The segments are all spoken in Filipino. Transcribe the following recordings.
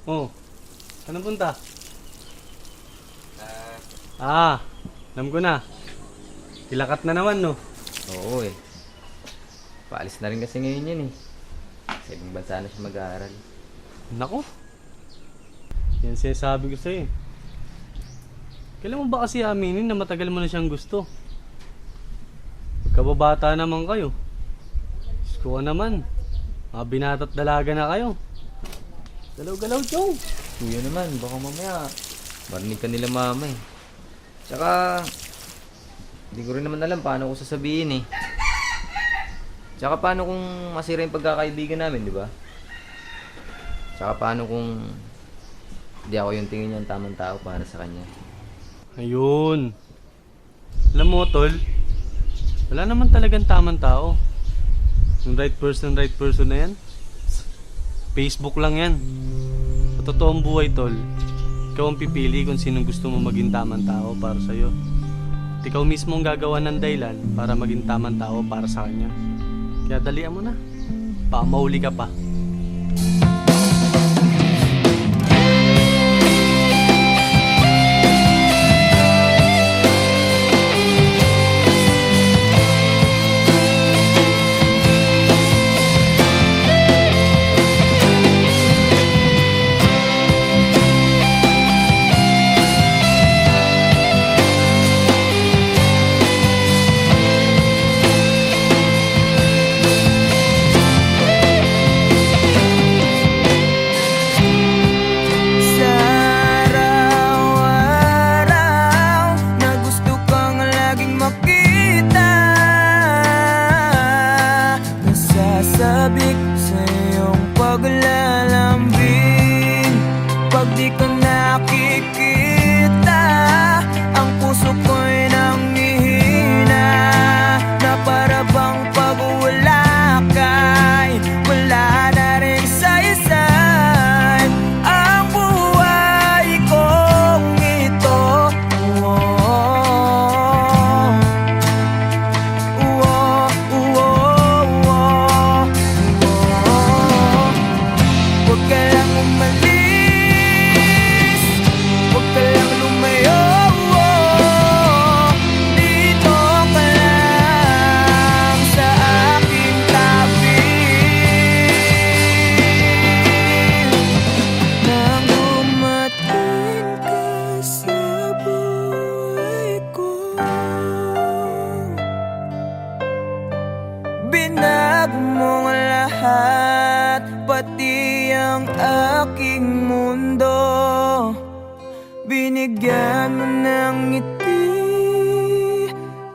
Oh, saan punta? Alam ko na. Kilakat na naman, no? Oo eh. Paalis na rin kasi ngayon yan eh. Sa ibang bansa na siya mag-aaral. Nako. Yan sinasabi ko sa'yo. Kailan mo ba kasi aminin na matagal mo na siyang gusto? Pagkababata naman kayo. Diyos ko naman. Mga binata't dalaga na kayo. Galaw-galaw, Chong. Kuya naman, baka mamaya marinig ka nila mama eh. Tsaka, hindi ko rin naman alam paano ko sasabihin eh. Tsaka paano kung masira yung pagkakaibigan namin, di ba? Tsaka paano kung hindi ako yung tingin niya ang tamang tao para sa kanya. Ayun. Alam mo, tol, wala naman talagang tamang tao. Yung right person na yan, Facebook lang yan. Sa totoong buhay, tol, ikaw ang pipili kung sinong gusto mo maging tamang tao para sa'yo. At ikaw mismo ang gagawa ng dahilan para maging tamang tao para sa kanya. Kaya dalian mo na. Baka mahuli ka pa. Sabik sa iyong paglalambing. Pag di ka nakikita, ang puso ko'y nanghihina. Na para bang pag wala ka'y wala na rin saysay ang buhay kong ito. Huwag ka lang umalis, huwag ka lang lumayo. Dito ka lang sa aking tabi. Nang dumating ka sa buhay ko, binago mo ang lahat, pati ang aking mundo. Binigyan mo ng ngiti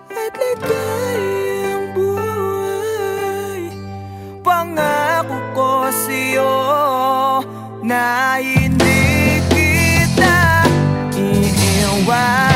at ligayang buhay. Pangako ko sa'yo na hindi kita iiwan.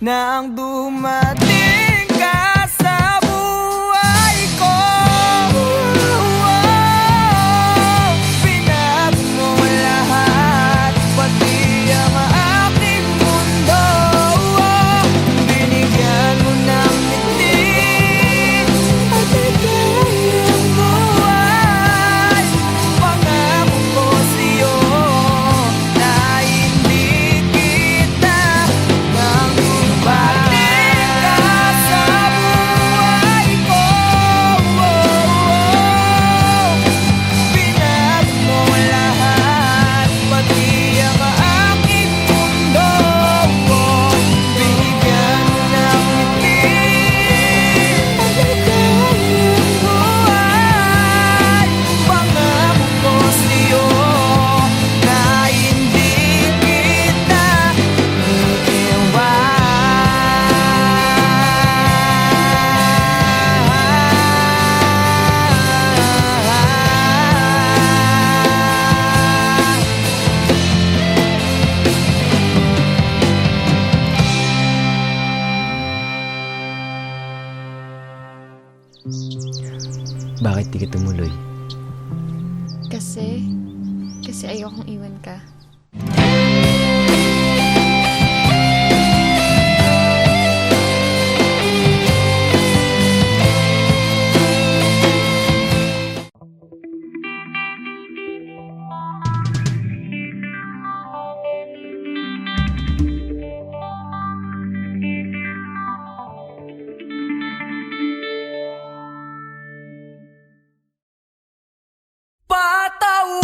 nang dumating ka sa buhay ko. Pinag mo lahat, pati ang aking mundo. Binigyan mo ng ngiti at ligayang buhay. Pangako ko sa'yo na hindi kita nang dumating ka sa buhay ko. Pinag mo lahat, pati ang aking mundo. Binigyan mo ng ngiti at ligayang buhay. Pangako ko sa'yo na hindi kita Bakit di ka tumuloy? Kasi ayokong iwan ka.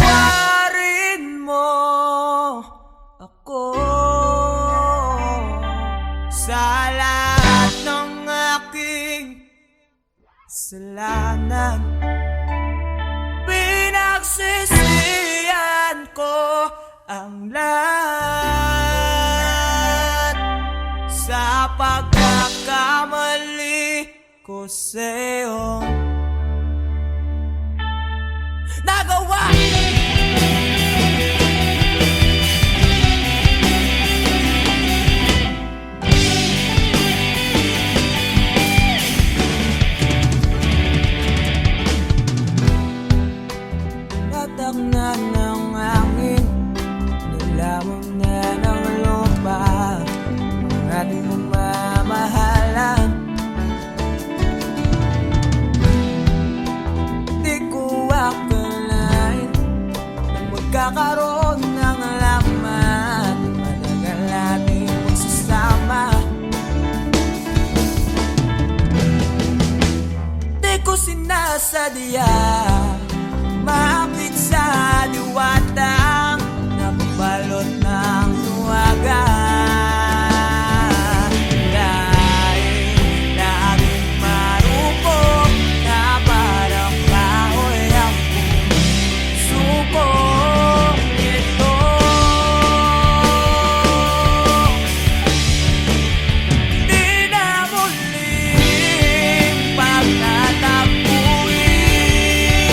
Patawarin mo ako sa lahat ng aking kasalanan. Pinagsisihan ko ang lahat sa pagkakamali ko sa'yo nagawa. Tatak na ng hangin, nilamon na ng lupa ang ating mamamahalan. Di ko akalain na magkakaroon ng laman, matagal nating magsasama. Di ko sinasadya maapit sa diwatang nabalot ng luwaga. Dahil laging marupok na parang kahoy ang puso ko. Ito di na muling pagtatapuin.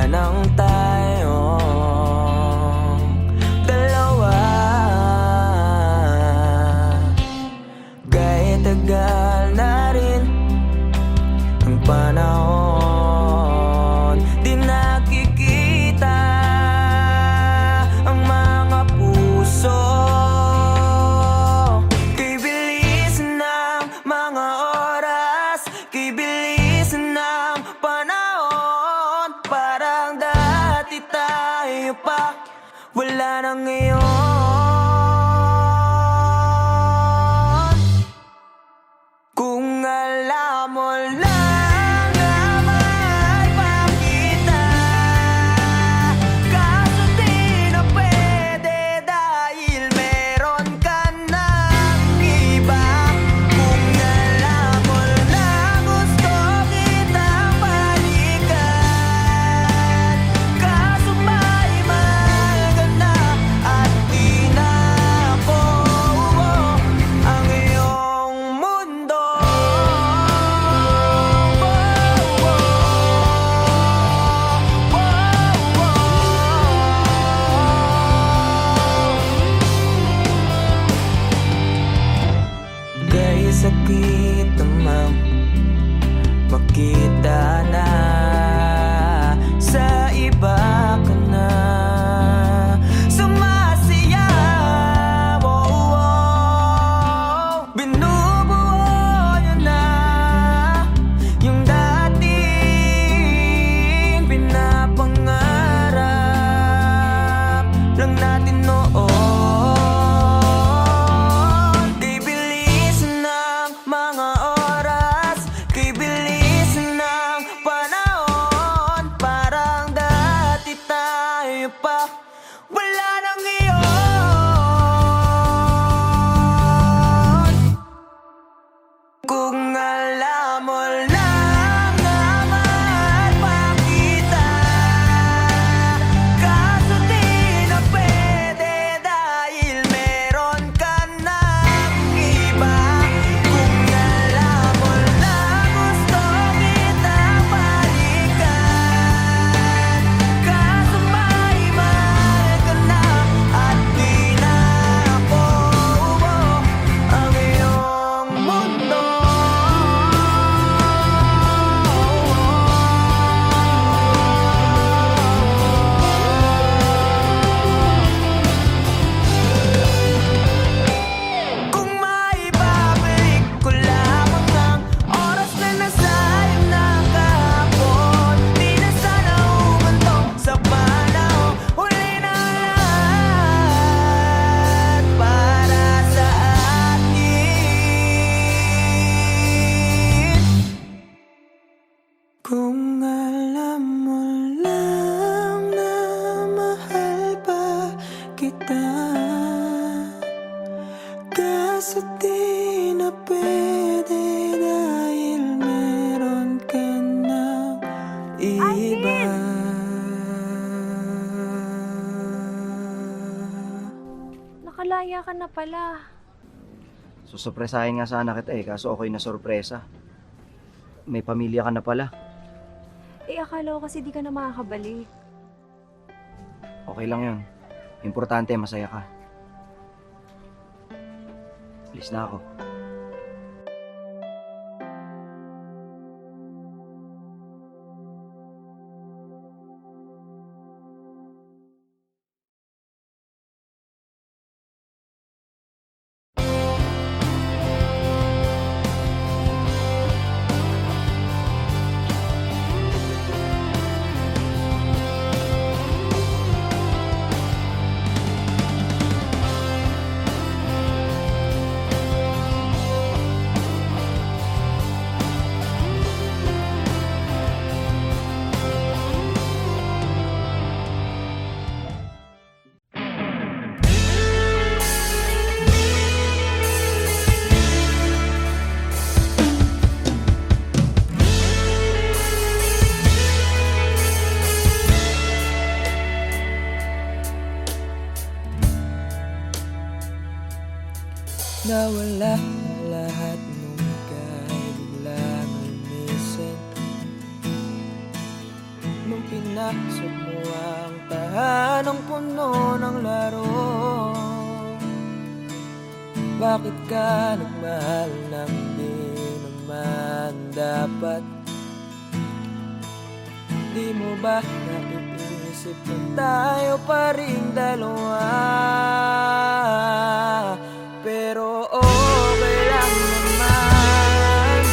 ng tayong dalawa. Kahit tagal na rin ang panahon, di nakikita ang mga puso. Kay bilis ng mga oras, kay bilis ng panahon, parang dati tayo pa, wala na ngayon. Kung alam mo lang na mahal pa kita, kaso di na pwede dahil meron ka ng iba. Kung alam mo lang gusto kitang balikan, kaso may mahal ka na at di na ako ang iyong mundo. Kaya sakit namang makita na sa iba ka na sumasayaw. Binubuo niyo na yung dating pinapangarap lang natin noon. Kay bilis ng mga oras, kay bilis ng panahon, parang dati tayo pa, wala nang iyon. Kung alam mo lang na mahal pa kita, kaso di na pwede dahil meron ka ng iba. Kung alam mo lang gusto kitang balikan, kaso may mahal ka na at di na ako ang iyong mundo. Kung maibabalik ko lamang ang oras na nasayang na kahapon, di na sana umantong sa panahon. Huli na lahat para sa atin. Kung alam mo lang na mahal pa kita, kaso di na pwede dahil meron ka ng iba. Nakalaya ka na pala. Susurpresahin nga sana kita kaso ako'y nasurpresa. May pamilya ka na pala. Akala ko kasi di ka na makakabalik. Okay lang yun. Importante, masaya ka. Alis na ako. Nawala lahat nung ika'y biglang lumisin. Nung Pinasok mo ang tahanang puno ng laro. Bakit ka nagmahal ng di naman dapat? Di mo ba naiisip na tayo pa rin dalawa? Pero okay lang naman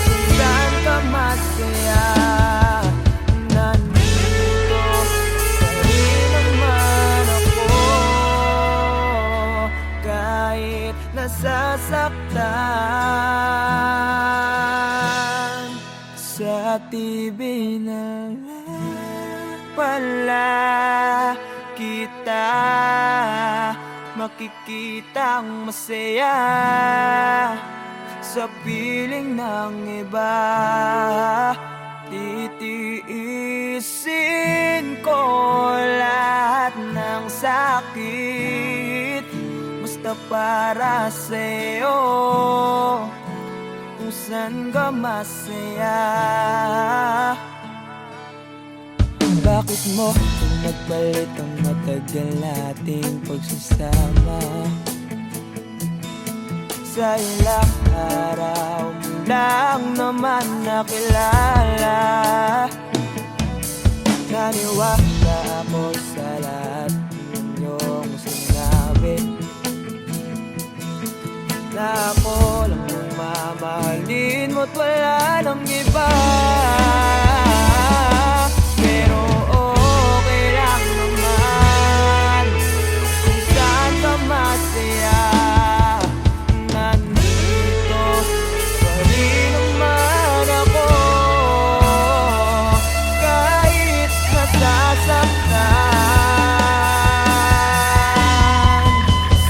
kung saan ka masaya. Nandito pa rin naman ako kahit nasasaktan. Sa TV na lang pala kita makikitang masaya sa piling ng iba. Titiisin ko lahat ng sakit basta para sa'yo, kung saan ka masaya. Bakit mo kung nagpalit ang matagal nating pagsasama? Sa ilang araw mo lang naman nakilala. Naniwala ako sa lahat ng iyong sinabi, na ako lang ang mamahalin mo't wala nang iba. Pero okay lang naman kung saan ka masaya. Nandito pa rin naman ako kahit nasasaktan.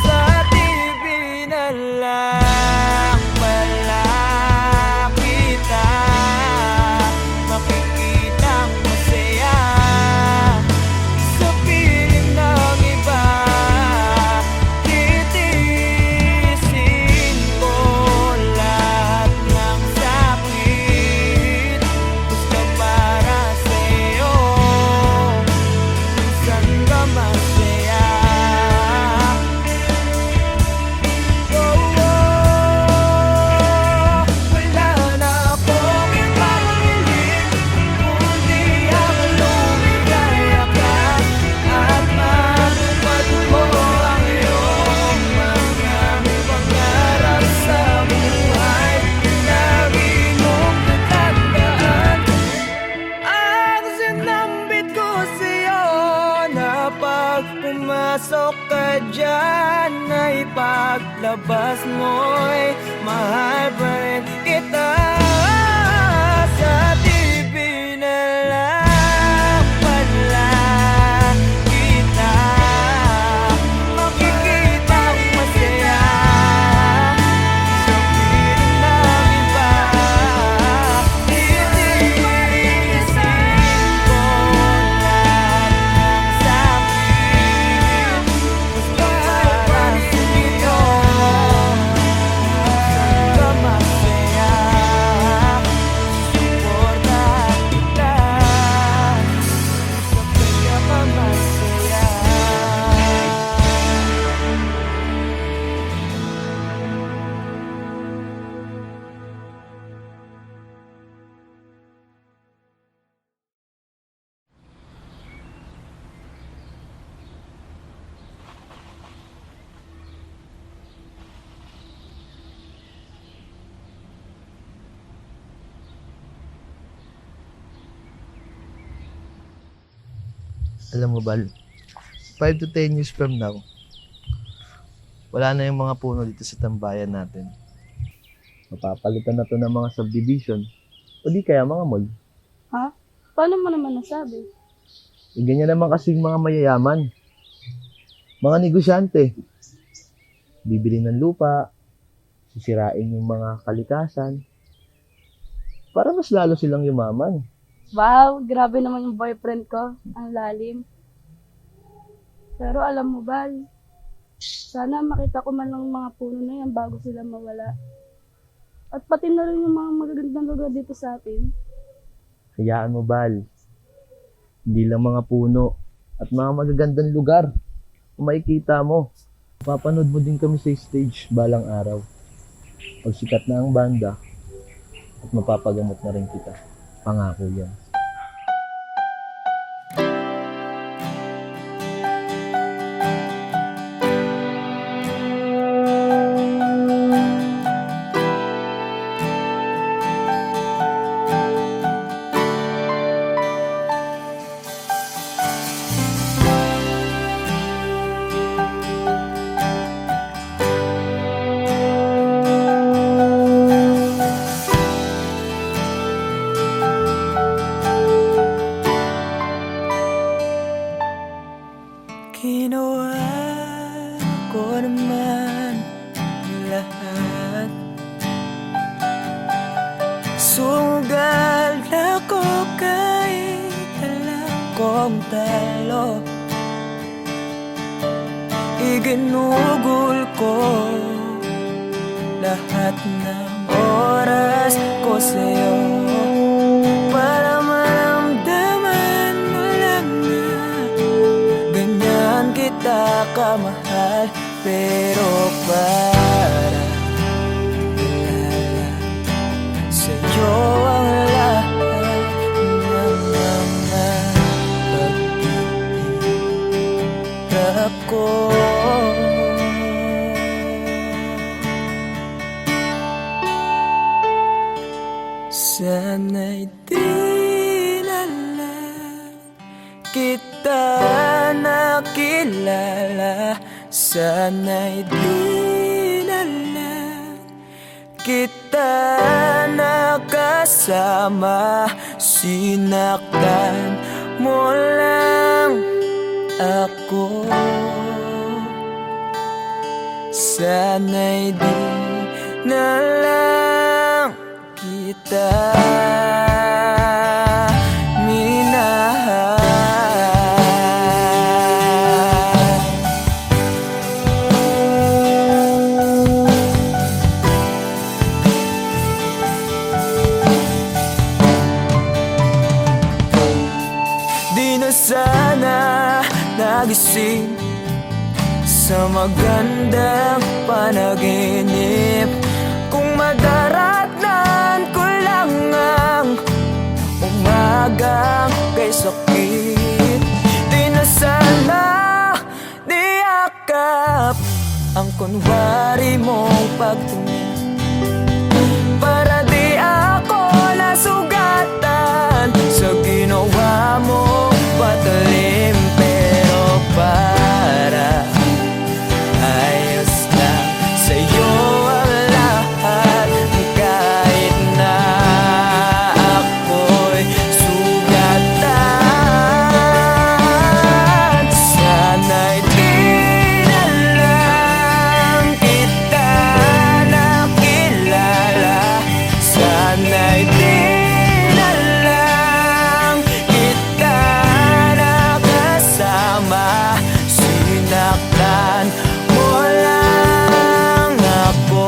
Sa TV na lang pala kita makikitang masaya sa piling ng iba. Titiisin ko lahat ng sakit basta para sa'yo, kung saan ka masaya. Wala na akong ibang hiling kundi ang lumigaya ka at matupad mo ang iyong mga pangarap sa buhay. Lagi mong tatandaan ang sinambit ko sa'yo, na pag pumasok ka dyan ay paglabas mo'y mahal pa rin kita. Sa TV na lang pala kita makikitang masaya sa piling ng iba. Titiisin ko lahat ng sakit basta para sa'yo, saan ka masaya. Suportahan kita sa pinakamasaya. Alam mo, Bal, 5 to 10 years from now, wala na yung mga puno dito sa tambayan natin. Mapapalitan na to ng mga subdivision o di kaya mga mall. Ha? Paano mo naman nasabi? Ganyan naman kasing mga mayayaman. Mga negosyante. Bibili ng lupa, sisirain yung mga kalikasan, para mas lalo silang yumaman. Wow, grabe naman yung boyfriend ko. Ang lalim. Pero alam mo, Bal, sana makita ko man lang mga puno na yan bago sila mawala. At pati na rin yung mga magagandang lugar dito sa atin. Hayaan mo, Bal. Hindi lang mga puno at mga magagandang lugar. Kung makikita mo, papanood mo din kami sa stage balang araw. Pag sikat na ang banda, at mapapagamot na rin kita. Pangako yan. Ginawa ko naman lahat. Sugal ako kahit alam kong talo. Iginugol ko lahat ng oras ko sa'yo para maramdaman mo lang na ganyan kita kamahal. Pero para alala sa'yo ang lahat ng mga pag-iirap ko. Sana'y di na lang kita nakilala. Sana'y di na lang kita nakasama. Sinaktan mo lang ako. Sana'y di na lang kita minahal. Di na sana nagising sa magandang panaginip kung madaratnan ko lang ang umagang kay sakit. Di na sana niyakap ang kunwari mong pagtingin para di ako nasugatan sa ginawa mong patalim. Pero para ayos lang sa'yo ang lahat kahit na ako'y sugatan. Sana'y di na lang kita nakilala. Sana'y di na lang kita nakasama. Sinaktan mo lang ako.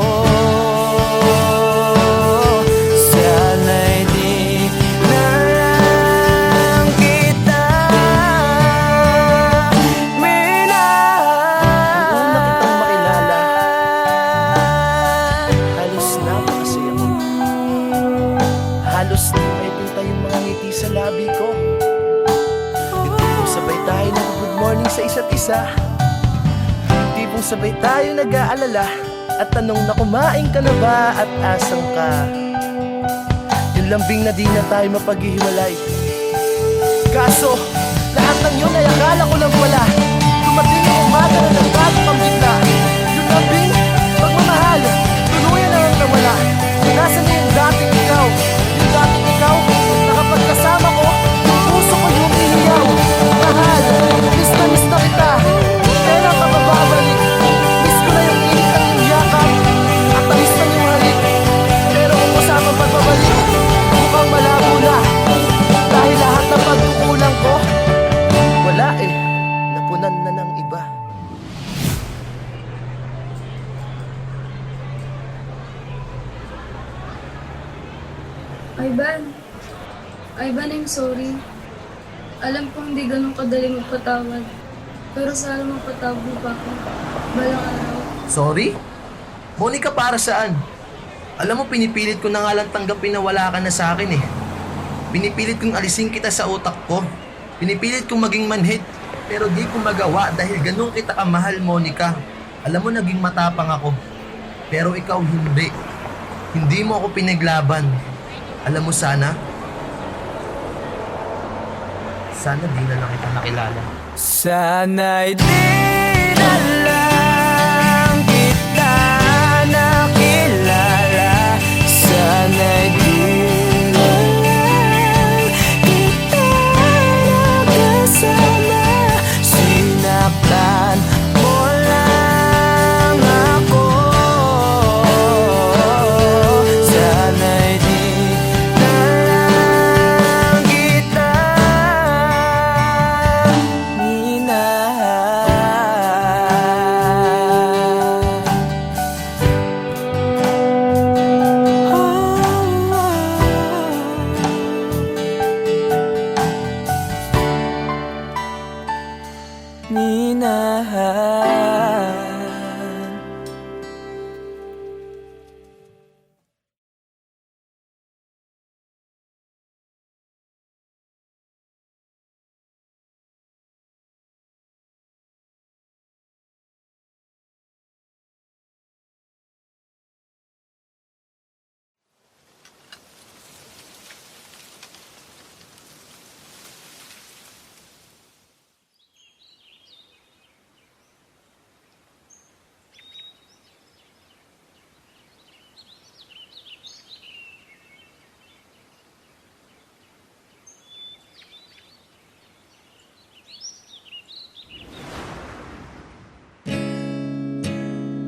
Sana'y di na lang kita minahal. Halos napakasaya mo. Halos di may pinta yung mga ngiti sa labi ko. Yung tipong sabay tayo nag-good morning sa isa't isa. Yung tipong sabay tayo nag-aalala at tanong na kumain ka na ba at asang ka. Yung lambing na di na tayo mapaghihiwalay. Kaso, lahat ng yun ay akala ko lang wala. Dumating yung umaga na nagbago kang bigla. Yung lambing, pagmamahal, tuluyan na lang nawala. Nasaan na yung dating ikaw? Yung dating ikaw, nakapagkasama ko, yung puso ko yung iniyaw. Mahal, miss na kita. Kailan ka mababalik? Miss ko na yung init at yung yakap. At tamis na yung halik. Pero kung kasama pagbabalik, mukhang malabo na. Dahil lahat ng pagkukulang ko, wala eh, napunan na ng iba. Ivan, I'm sorry. Alam ko hindi ganun kadali magpatawad. Pero sana magpatawad mo pa ako. Balang araw. Sorry? Monica, para saan? Alam mo, pinipilit ko na nga lang tanggapin na wala ka na sa akin eh. Pinipilit kong alisin kita sa utak ko. Pinipilit kong maging manhid. Pero di ko magawa dahil ganun kita kamahal, Monica. Alam mo, naging matapang ako. Pero ikaw hindi. Hindi mo ako pinaglaban. Alam mo, sana di na lang kita nakilala. Sana'y di na lang kita nakilala. Sana'y di na lang kita nakasama. Sinaktan mo lang ako. Sana'y di na lang kita minahal.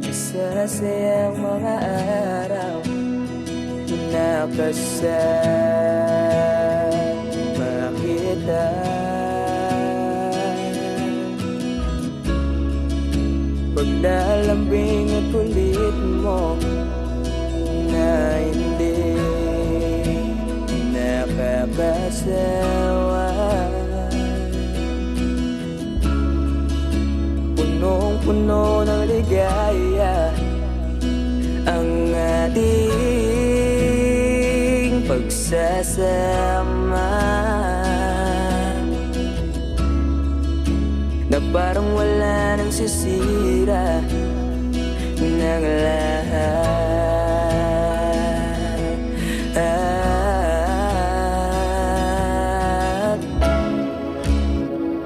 Masasayang mga araw nakasama kita. Paglalambing at kulit mo na hindi nakakasawa. Punong-puno ng ligaya ang ating pagsasama, na parang wala nang sisira ng lahat.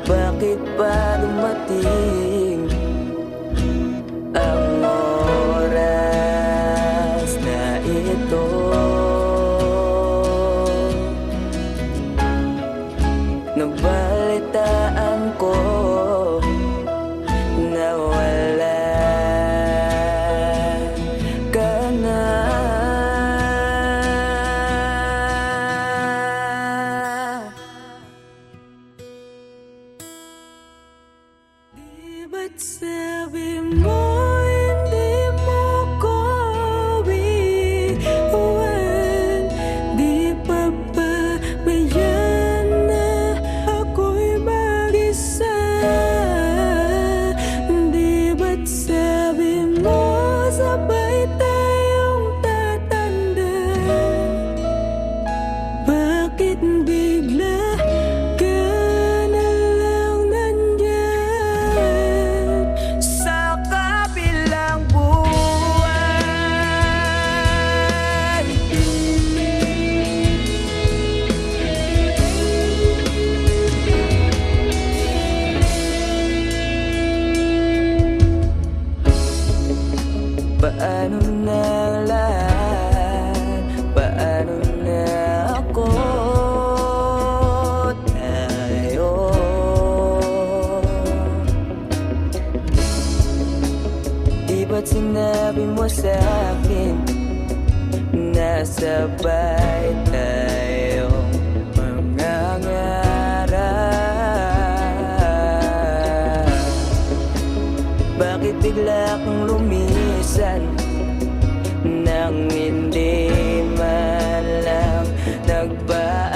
Bakit ba dumating ang oras na ito? Nabalitaan ko na wala ka na. Di ba't sabi mo hindi mo ko iwan? Di pa ba bayan na ako'y mag-isa? Di ba't sabi mo sabay tayong tatanda? Bakit bigla ka na lang nandyan sa kabilang buwan? Paano na ang lahat? Paano na ako? Tayo di ba't sinabi mo sa'kin na sabay tayong mangangarap? Bakit bigla kang lumisan nang hindi man lang nagpaalam?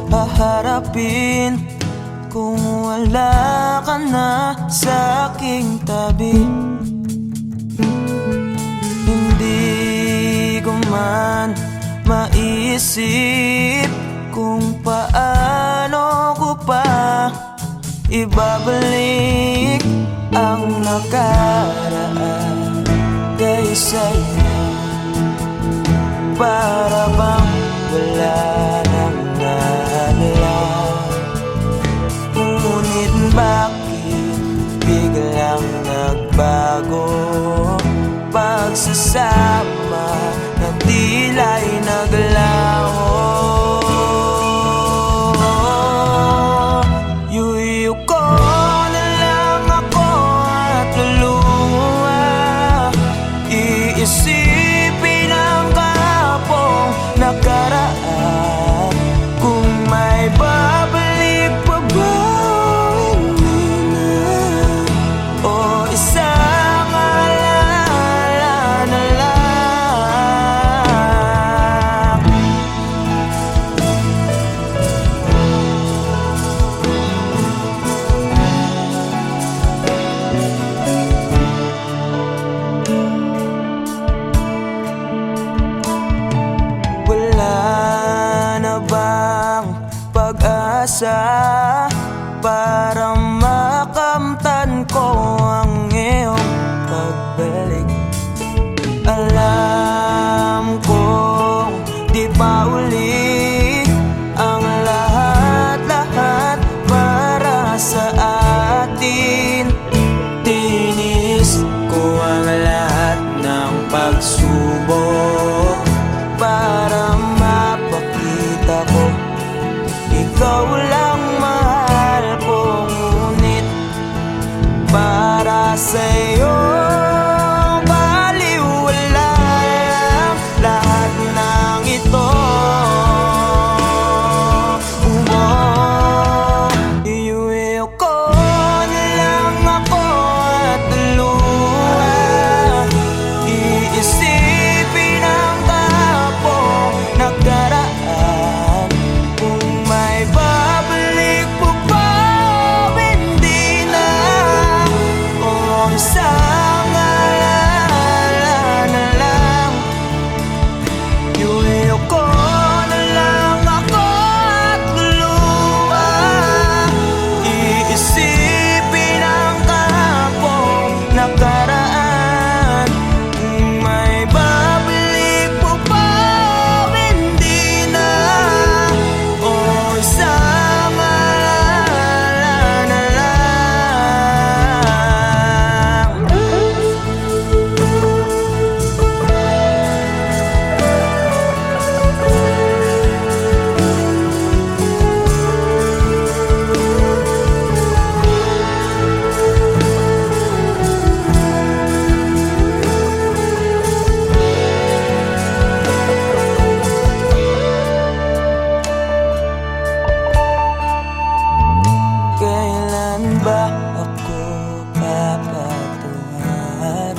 haharapin kung wala ka na sa aking tabi? Hindi ko man maisip kung paano ko pa ibabalik ang nakaraan kay sa'yo. Para bang wala nang nahalang, ngunit bakit biglang nagbago? Pagsasama na tila'y naglaho. Yuyu ko na lang ako at luluha, iisipin ang kahapong nakaraan. Kung may babalik pa ba, hindi na, o isang alala na lang. Wala na bang pag-asa para makamtan ko ang iyong pagbalik? Alam kong di pa uli ang lahat-lahat para sa atin. Tinis ko ang lahat ng pagsubok para mapakita ko ikaw lang mahal ko. Ngunit para sa'yo baliwala lang lahat ng ito. Iuwi ko na lang ako at luha, iisipin ang kahapong nakaraan. Kung may babalik po ba, hindi na, o isang alala na lang. Iuwi ko na lang ako at luluha, iisipin ang kahapong nakaraan. Kung may babalik po ba, hindi na, o isang alala na lang. Kailan ba ako papatungan?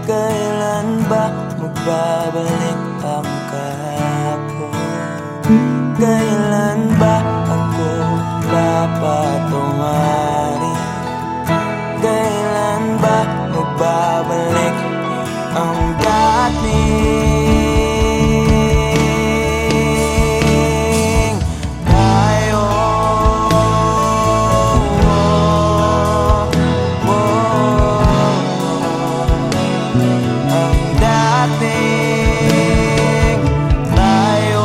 Kailan ba magbabalik ang kahapon? Kailan ba ako papatungan? Kailan ba magbabalik ang dating tayo? Ang dating tayo.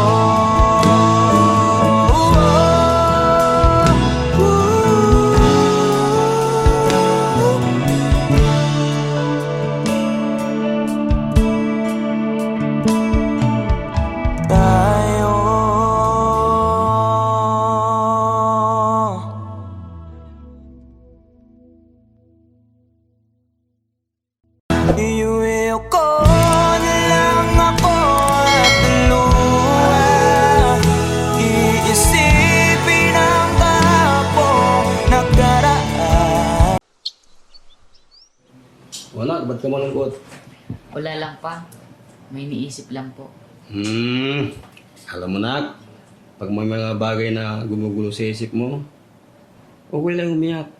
Iuwi ko na lang ako at luha, iisipin ang kahapong nakaraan. Wala, ba't ka malungkot? Wala lang pa. May iniisip lang po. Alam mo na, Pag may mga bagay na gumugulo sa isip mo, okay lang umiyak.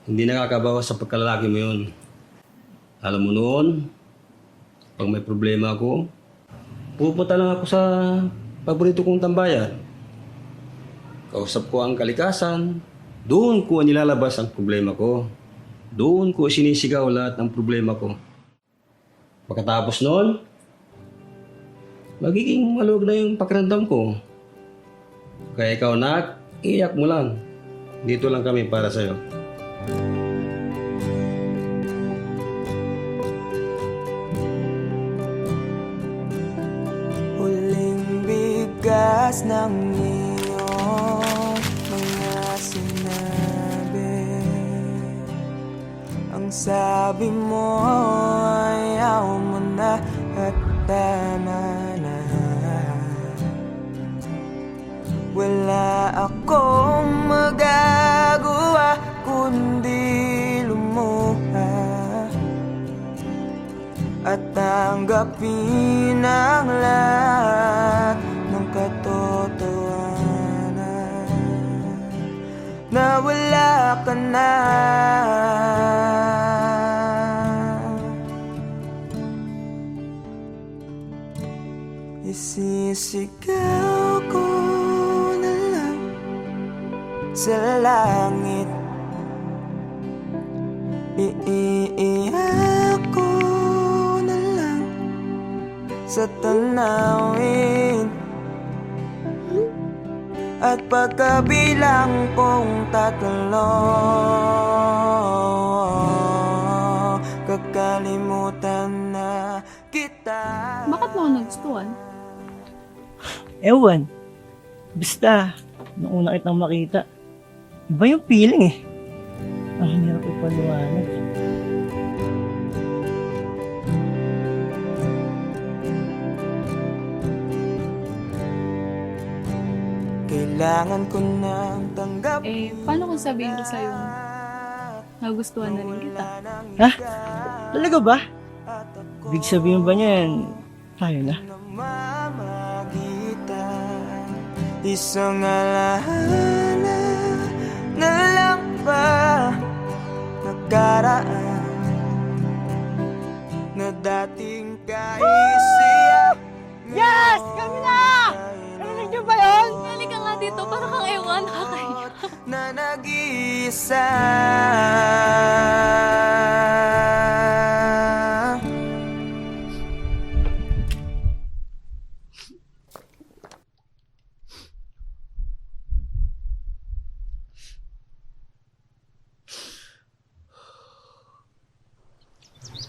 Hindi nakakabawas sa pagkalalaki mo yun. Alam mo noon, pag may problema ako, pupunta lang ako sa paborito kong tambayan. Kausap ko ang kalikasan, doon ko nilalabas ang problema ko. Doon ko sinisigaw lahat ng problema ko. Pagkatapos noon, magiging maluwag na yung pakiramdam ko. Kaya ikaw, nak, iyak mo lang. Dito lang kami para sa'yo. Huling bigas ng iyong mga sinabi. Ang sabi mo, ayaw mo na at tama na. Wala akong magagawa kundi lumuha at tanggapin ang lahat ng katotohanan na wala ka na. Isisigaw ko na lang sa langit, iiyak ko na lang sa tanawin, at pagkabilang kong tatlo, kakalimutan na kita. Bakit mo ako nagustuhan? Ewan. Basta, nung una kitang makita, iba yung feeling eh. Ang hirap ipaliwanag. Kailangan ko nang tanggapin. Paano kung sabihin ko sa'yo, nagustuhan na rin kita? Ha? Talaga ba? Big sabihin ba niyan, tayo na? Namamagitan, isang alaala na lang ba nakaraan na dating kaisiya. Yes! Kami na! Narinig niyo ba yun? Halika nga dito, para kang ewan, nakakaiyak. Na nag-iisa.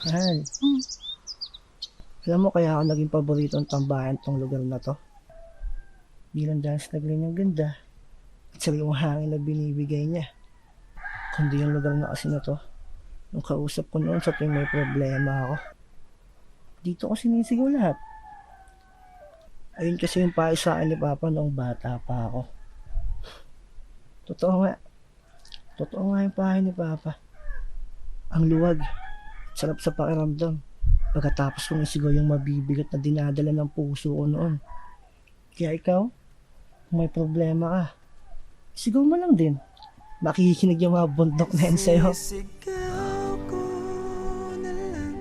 Mahal. Alam mo kaya ako naging paboritong tambayan tong lugar na to? Di lang dahil sa naglang ganda at sa yung hangin na binibigay niya. Kundi yung lugar na kasi na to. Nung kausap ko noon sa tuwing may problema ako. Dito ko sinisigaw lahat. Ayun kasi yung payo sa akin ni Papa noong bata pa ako. Totoo nga. Totoo nga yung payo ni Papa. Ang luwag. Sarap sa pakiramdam. Pagkatapos kong isigaw yung mabibigat na dinadala ng puso ko noon. Kaya ikaw, kung may problema ka, sigaw mo lang din. Makikinig yung mga bundok na yan sa'yo. Sisigaw ko na lang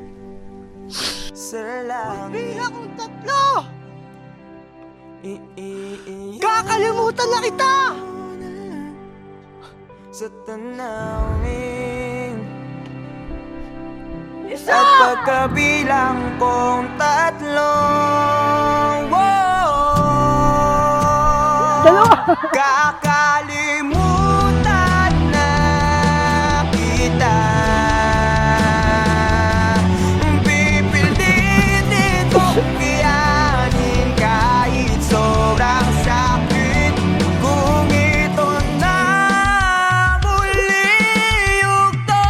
sa langit. Bilang kong tatlo! Iiyak Kakalimutan na kita! ko na lang sa tanawin. Isa! At pagkabilang kong tatlo, Dalawa! kakalimutan na kita. Pipilitin kong kayanin kahit sobrang sakit. Kung ito na muli yugto,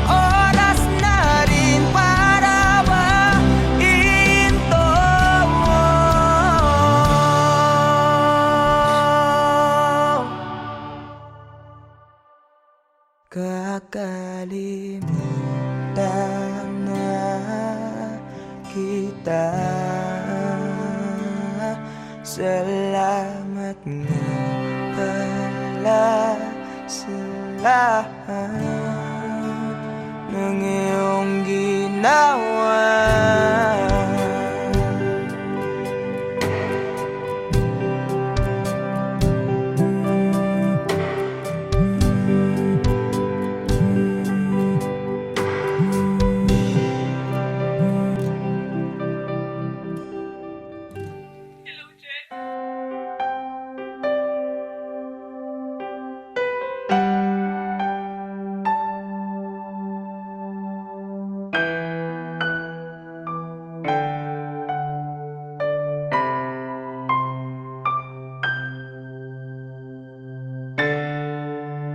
oras na rin para mahinto. Kakalimutan na kita. Salamat nga pala sa lahat ng iyong ginawa.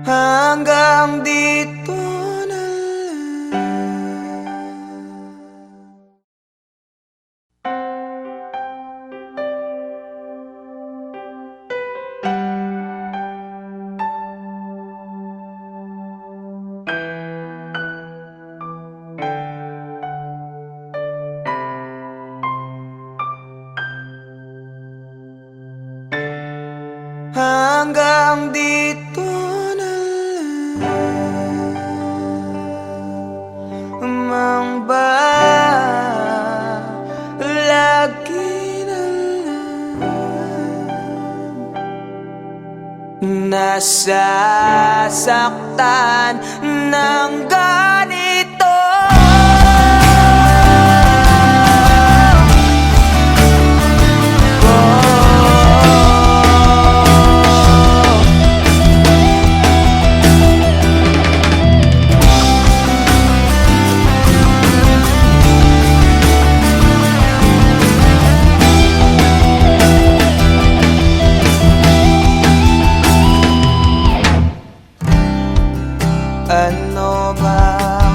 Hanggang dito na lang. Hanggang dito na lang. Mang ba lagi na lang nasasaktan ng ganito. Ano ba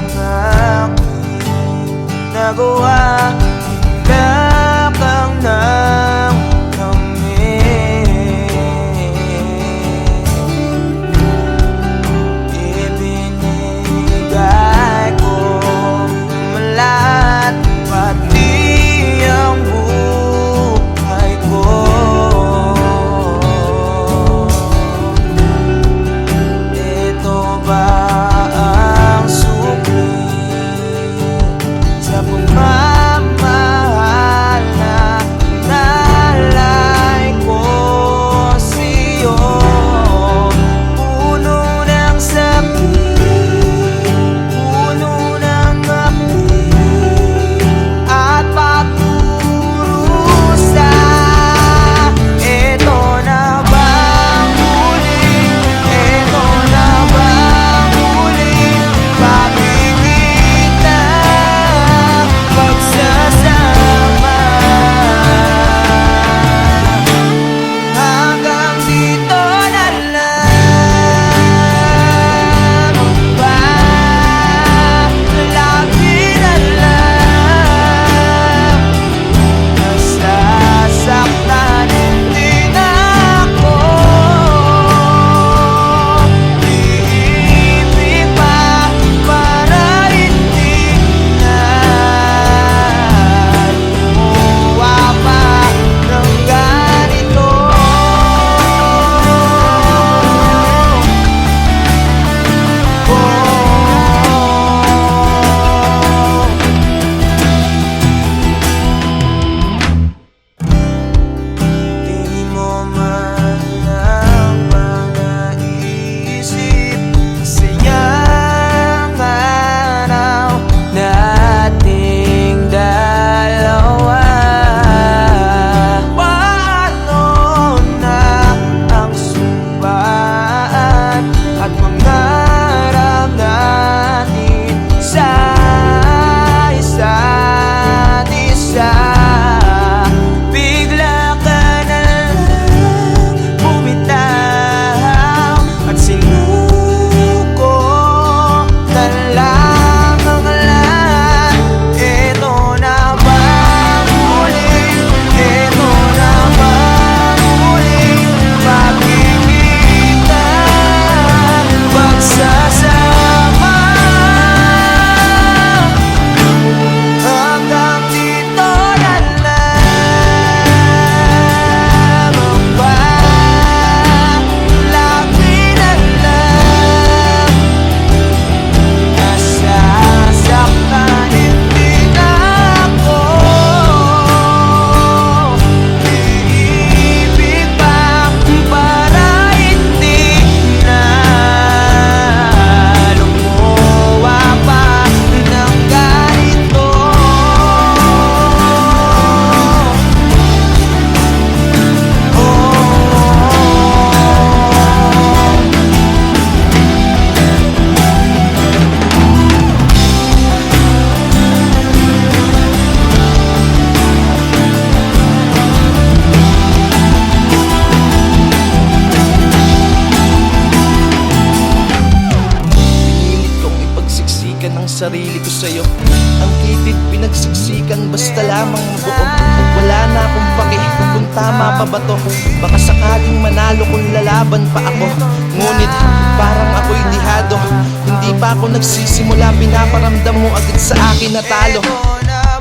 sarili ko sa'yo. Ang kitid pinagsiksikan, basta lamang mabuo. Wala na akong pake kung tama pa ba to. Baka sakaling manalo kung lalaban pa ako. Ngunit parang ako'y lihado. Hindi pa ako nagsisimula, pinaparamdam mo agad sa akin na talo.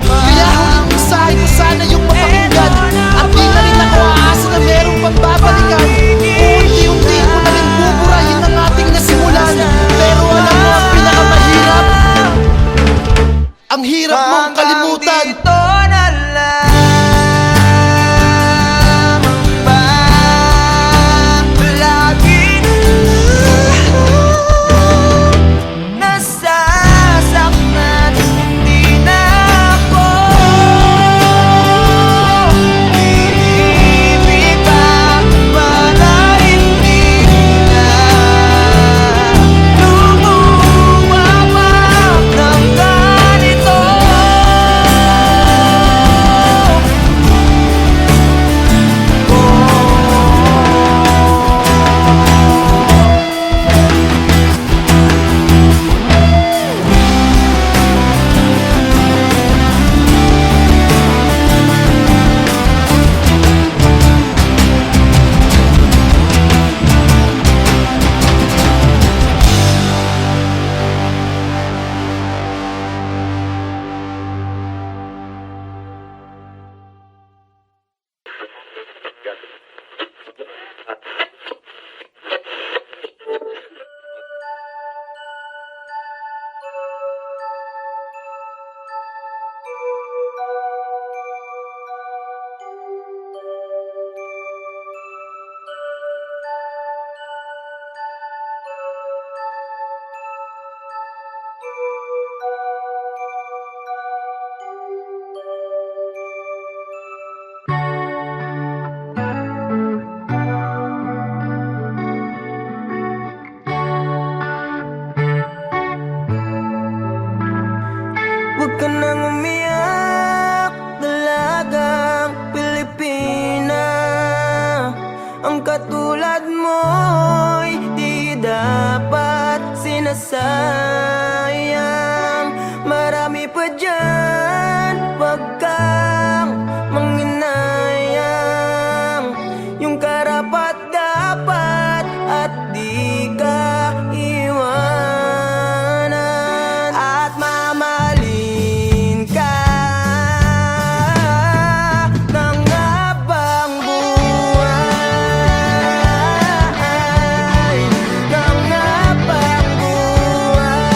Kaya huling mensahe ko sana yung mapakinggan. At di na rin ako aasa na merong pagbabalikan. Unti-unti ko na rin buburahin ang ating nasimulan. Pero alam mo ang pinakamahirap, ang hirap mong kalimutan. Dito na lang ba lagi nasasaktan? Hindi na ako ibibigay para hindi na lumuwawak ng ganito. Huwag ka nang umiyak, dalagang Pilipina. Ang katulad mo'y di dapat sinasayang. Marami pa dyan, huwag kang manginayang. Yung karapat dapat at di ka iwanan. At mamahalin ka ng habang buhay, ng habang buhay.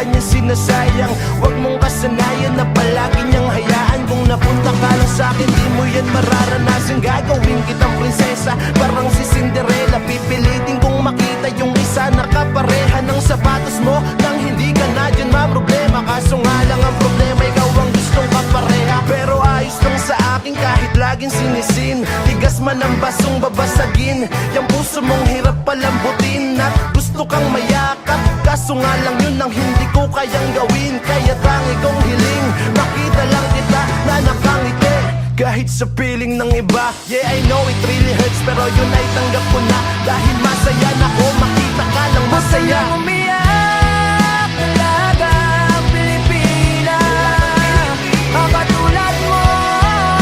kanyang sinasayang. Huwag mong kasanayan na palagi niyang hayaan. Kung napunta ka lang sa'kin, di mo yan mararanasan. Gagawin kitang prinsesa, parang si Cinderella. Pipilitin kong makita yung isa na kapareha ng sapatos mo nang hindi ka na dyan problema. Kaso nga lang ang problema, ikaw ang gustong kapareha. Pero ayos lang sa akin kahit laging sinisin. Tigas man ang basong babasagin. Yung puso mong hirap palambutin at gusto kang mayakap. Kaso nga lang yun ang hindi ko kayang gawin. Kaya tangi kong hiling, makita lang kita na nakangiti kahit sa piling ng iba. Yeah, I know it really hurts, pero yun ay tanggap ko na. Dahil masaya na ko, makita ka lang masaya. Umiyak talaga ang Pilipinas. Ang katulad mo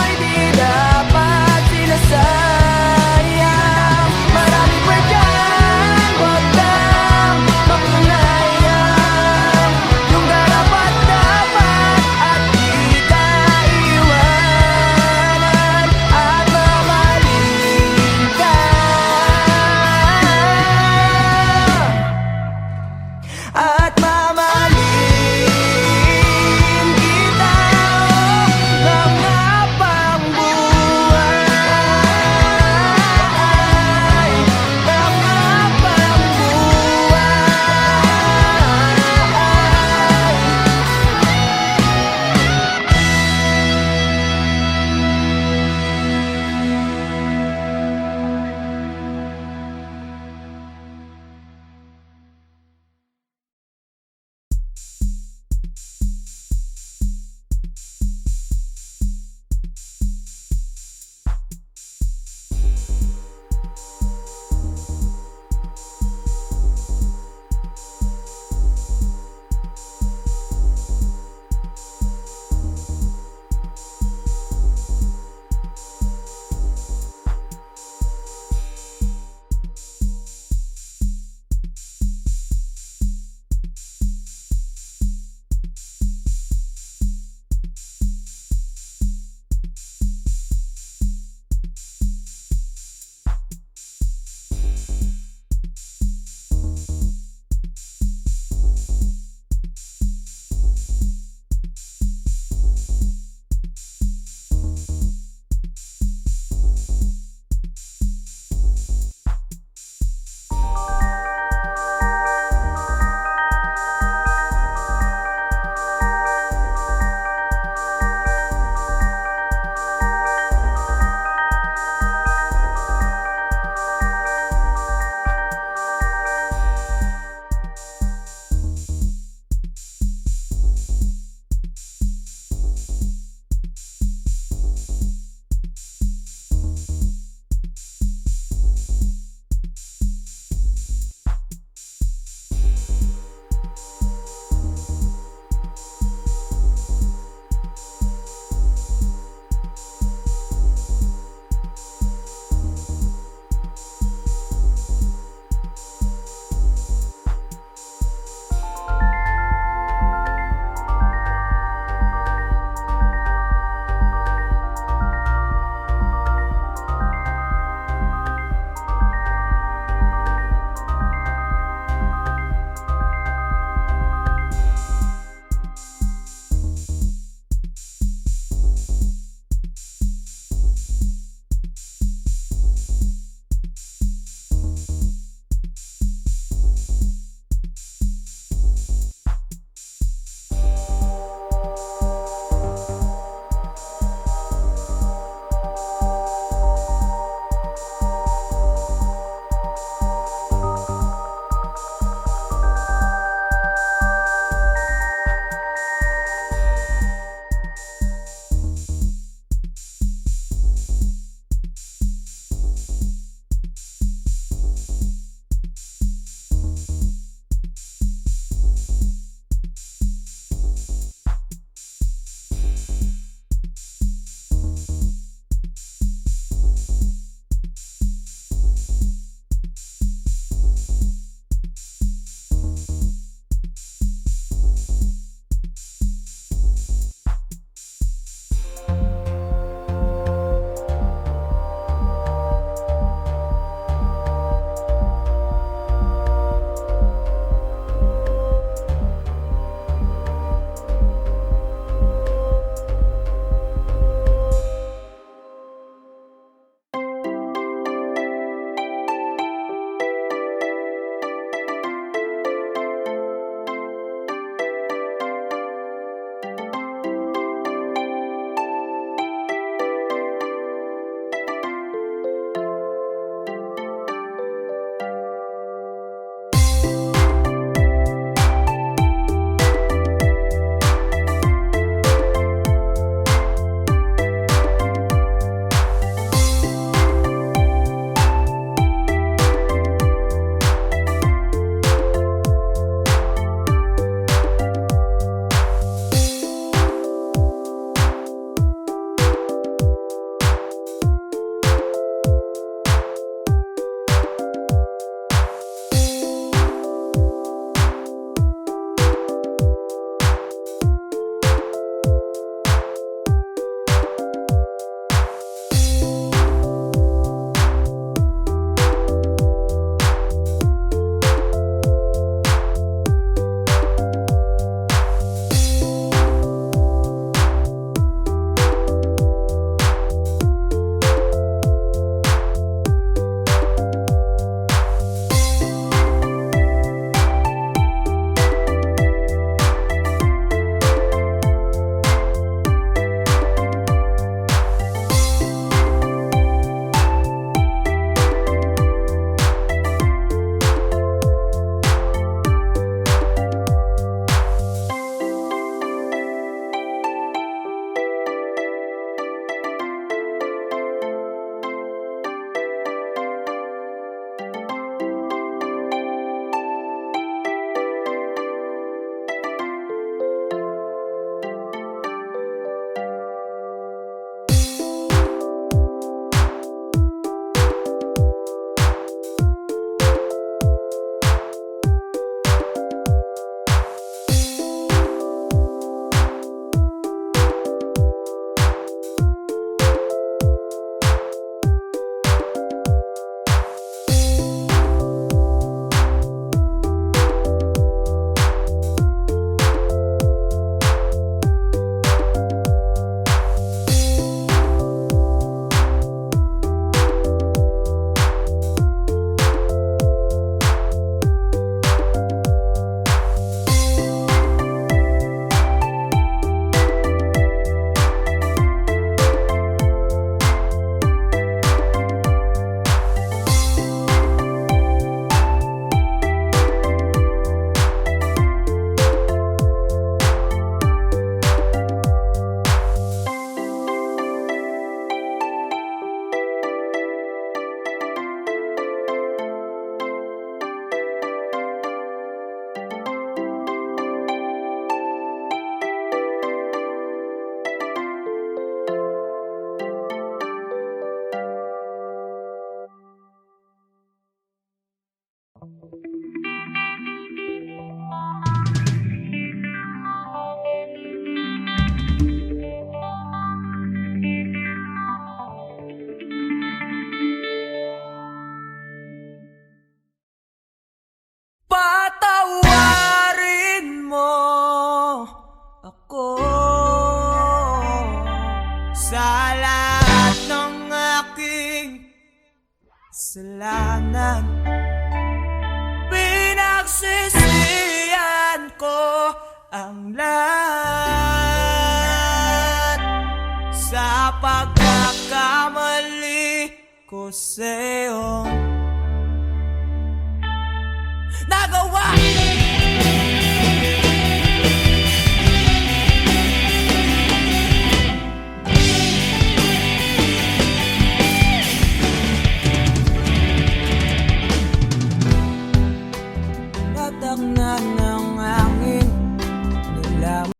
ay di dapat sinasayang. Marami pa dyan, huwag kang makunayang. Yung karapat-dapat at di ka iwanan. At mamahalin ka. kasalanan. Pinagsisihan ko ang lahat sa pagkakamali ko sa'yo. Nagawa